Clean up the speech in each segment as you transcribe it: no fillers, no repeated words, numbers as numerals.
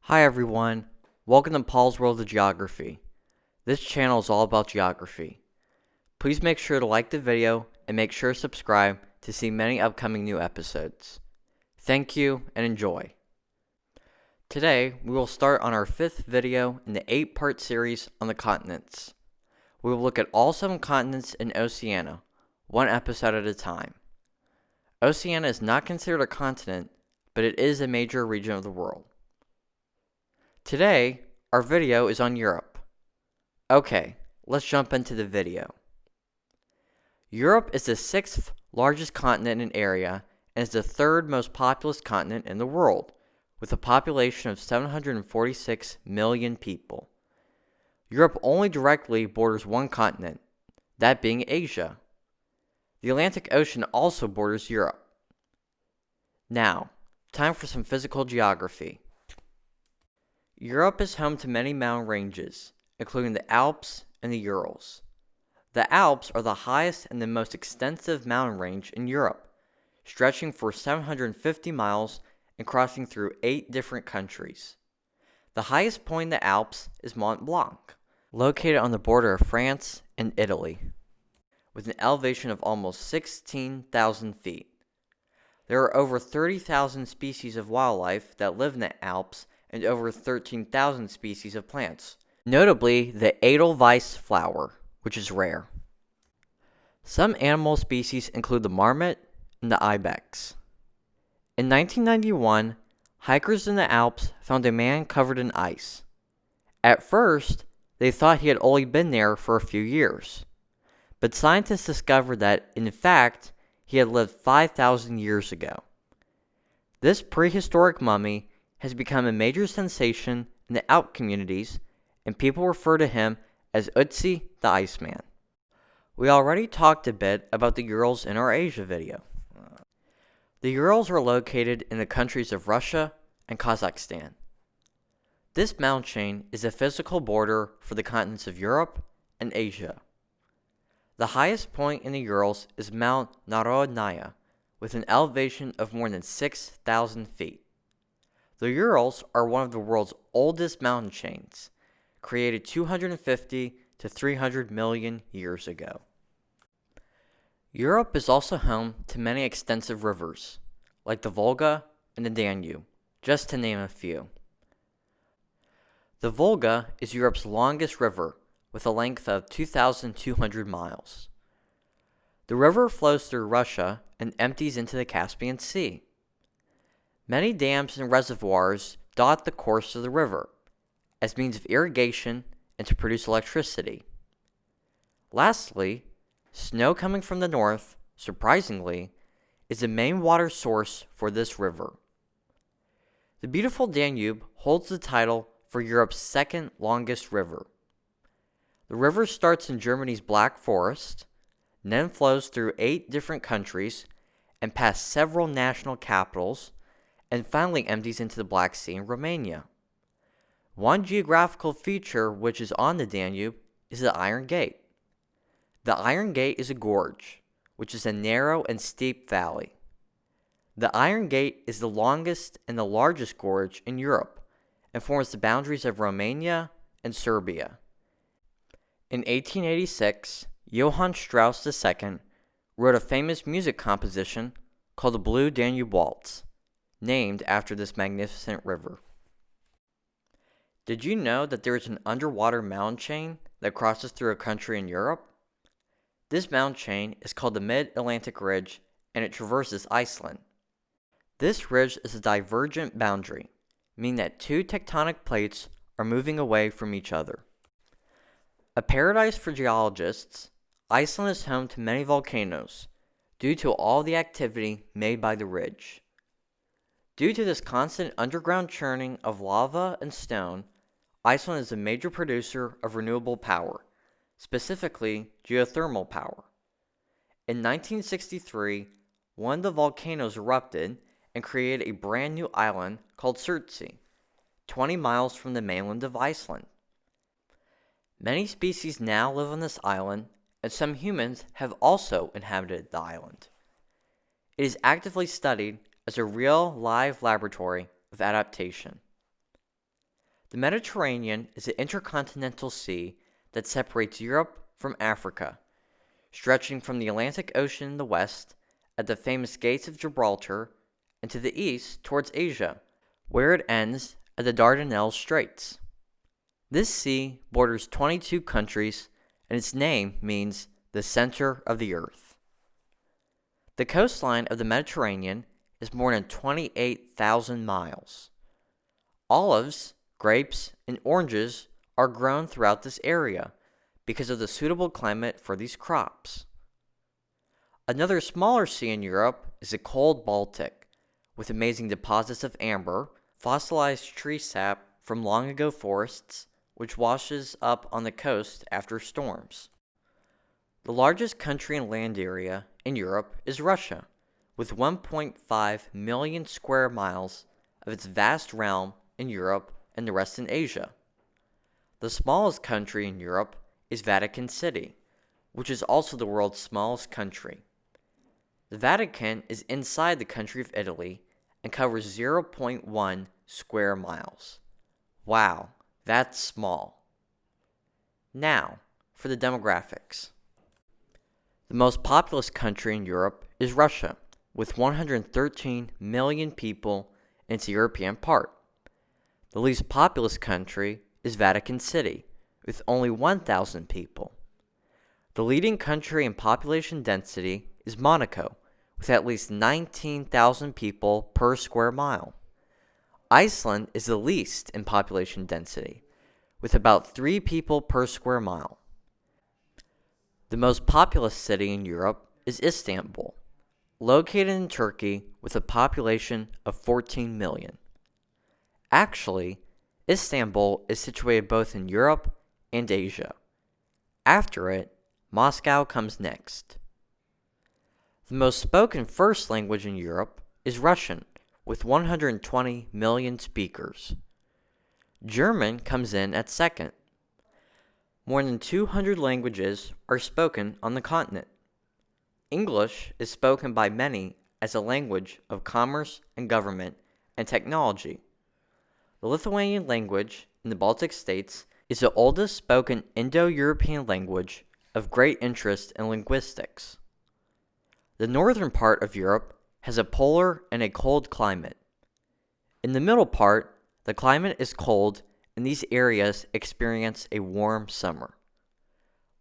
Hi everyone, welcome to Paul's World of Geography. This channel is all about geography. Please make sure to like the video and make sure to subscribe to see many upcoming new episodes. Thank you and enjoy. Today we will start on our 5th video in the 8-part series on the continents. We will look at all 7 continents in Oceania, one episode at a time. Oceania is not considered a continent, but it is a major region of the world. Today, our video is on Europe. Okay, let's jump into the video. Europe is the 6th largest continent in area and is the 3rd most populous continent in the world, with a population of 746 million people. Europe only directly borders one continent, that being Asia. The Atlantic Ocean also borders Europe. Now, time for some physical geography. Europe is home to many mountain ranges, including the Alps and the Urals. The Alps are the highest and the most extensive mountain range in Europe, stretching for 750 miles and crossing through 8 different countries. The highest point in the Alps is Mont Blanc, located on the border of France and Italy, with an elevation of almost 16,000 feet. There are over 30,000 species of wildlife that live in the Alps and over 13,000 species of plants, notably the Edelweiss flower, which is rare. Some animal species include the marmot and the ibex. In 1991, hikers in the Alps found a man covered in ice. At first, they thought he had only been there for a few years, but scientists discovered that, in fact, he had lived 5,000 years ago. This prehistoric mummy has become a major sensation in the Alp communities, and people refer to him as Ötzi the Iceman. We already talked a bit about the Urals in our Asia video. The Urals are located in the countries of Russia and Kazakhstan. This mountain chain is a physical border for the continents of Europe and Asia. The highest point in the Urals is Mount Narodnaya, with an elevation of more than 6,000 feet. The Urals are one of the world's oldest mountain chains, created 250 to 300 million years ago. Europe is also home to many extensive rivers, like the Volga and the Danube, just to name a few. The Volga is Europe's longest river, with a length of 2,200 miles. The river flows through Russia and empties into the Caspian Sea. Many dams and reservoirs dot the course of the river as means of irrigation and to produce electricity. Lastly, snow coming from the north, surprisingly, is the main water source for this river. The beautiful Danube holds the title for Europe's 2nd longest river. The river starts in Germany's Black Forest, then flows through 8 different countries and past several national capitals, and finally empties into the Black Sea in Romania. One geographical feature which is on the Danube is the Iron Gate. The Iron Gate is a gorge, which is a narrow and steep valley. The Iron Gate is the longest and the largest gorge in Europe and forms the boundaries of Romania and Serbia. In 1886, Johann Strauss II wrote a famous music composition called the Blue Danube Waltz, named after this magnificent river. Did you know that there is an underwater mountain chain that crosses through a country in Europe? This mountain chain is called the Mid-Atlantic Ridge, and it traverses Iceland. This ridge is a divergent boundary, meaning that 2 tectonic plates are moving away from each other. A paradise for geologists, Iceland is home to many volcanoes due to all the activity made by the ridge. Due to this constant underground churning of lava and stone, Iceland is a major producer of renewable power, specifically geothermal power. In 1963, one of the volcanoes erupted and created a brand new island called Surtsey, 20 miles from the mainland of Iceland. Many species now live on this island, and some humans have also inhabited the island. It is actively studied as a real live laboratory of adaptation. The Mediterranean is an intercontinental sea that separates Europe from Africa, stretching from the Atlantic Ocean in the west at the famous Gates of Gibraltar and to the east towards Asia, where it ends at the Dardanelles Straits. This sea borders 22 countries, and its name means the center of the earth. The coastline of the Mediterranean is more than 28,000 miles. Olives, grapes, and oranges are grown throughout this area because of the suitable climate for these crops. Another smaller sea in Europe is the cold Baltic, with amazing deposits of amber, fossilized tree sap from long ago forests, which washes up on the coast after storms. The largest country in land area in Europe is Russia, with 1.5 million square miles of its vast realm in Europe and the rest in Asia. The smallest country in Europe is Vatican City, which is also the world's smallest country. The Vatican is inside the country of Italy and covers 0.1 square miles. Wow, that's small. Now, for the demographics. The most populous country in Europe is Russia, with 113 million people in its European part. The least populous country is Vatican City, with only 1,000 people. The leading country in population density is Monaco, with at least 19,000 people per square mile. Iceland is the least in population density, with about 3 people per square mile. The most populous city in Europe is Istanbul, located in Turkey with a population of 14 million. Actually, Istanbul is situated both in Europe and Asia. After it, Moscow comes next. The most spoken first language in Europe is Russian, with 120 million speakers. German comes in at second. More than 200 languages are spoken on the continent. English is spoken by many as a language of commerce and government and technology. The Lithuanian language in the Baltic states is the oldest spoken Indo-European language of great interest in linguistics. The northern part of Europe has a polar and a cold climate. In the middle part, the climate is cold and these areas experience a warm summer.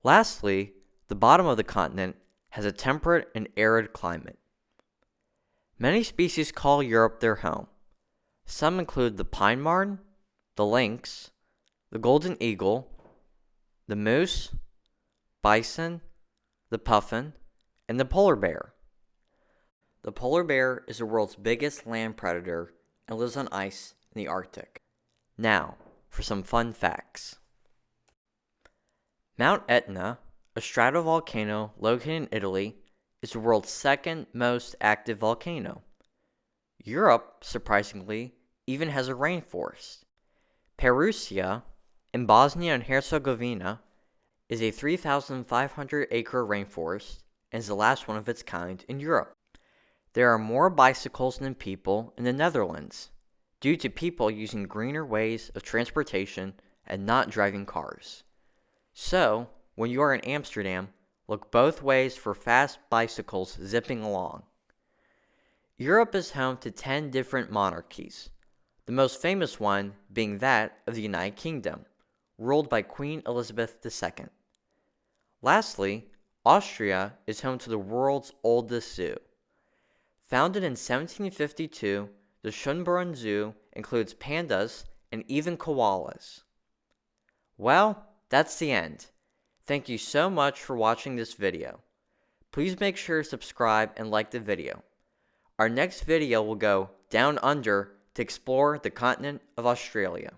Lastly, the bottom of the continent has a temperate and arid climate. Many species call Europe their home. Some include the pine marten, the lynx, the golden eagle, the moose, bison, the puffin, and the polar bear. The polar bear is the world's biggest land predator and lives on ice in the Arctic. Now, for some fun facts. Mount Etna, a stratovolcano located in Italy, is the world's second most active volcano. Europe, surprisingly, even has a rainforest. Perusia, in Bosnia and Herzegovina, is a 3,500-acre rainforest and is the last one of its kind in Europe. There are more bicycles than people in the Netherlands, due to people using greener ways of transportation and not driving cars. So, when you are in Amsterdam, look both ways for fast bicycles zipping along. Europe is home to 10 different monarchies, the most famous one being that of the United Kingdom, ruled by Queen Elizabeth II. Lastly, Austria is home to the world's oldest zoo. Founded in 1752, the Schönbrunn Zoo includes pandas and even koalas. Well, that's the end. Thank you so much for watching this video. Please make sure to subscribe and like the video. Our next video will go down under to explore the continent of Australia.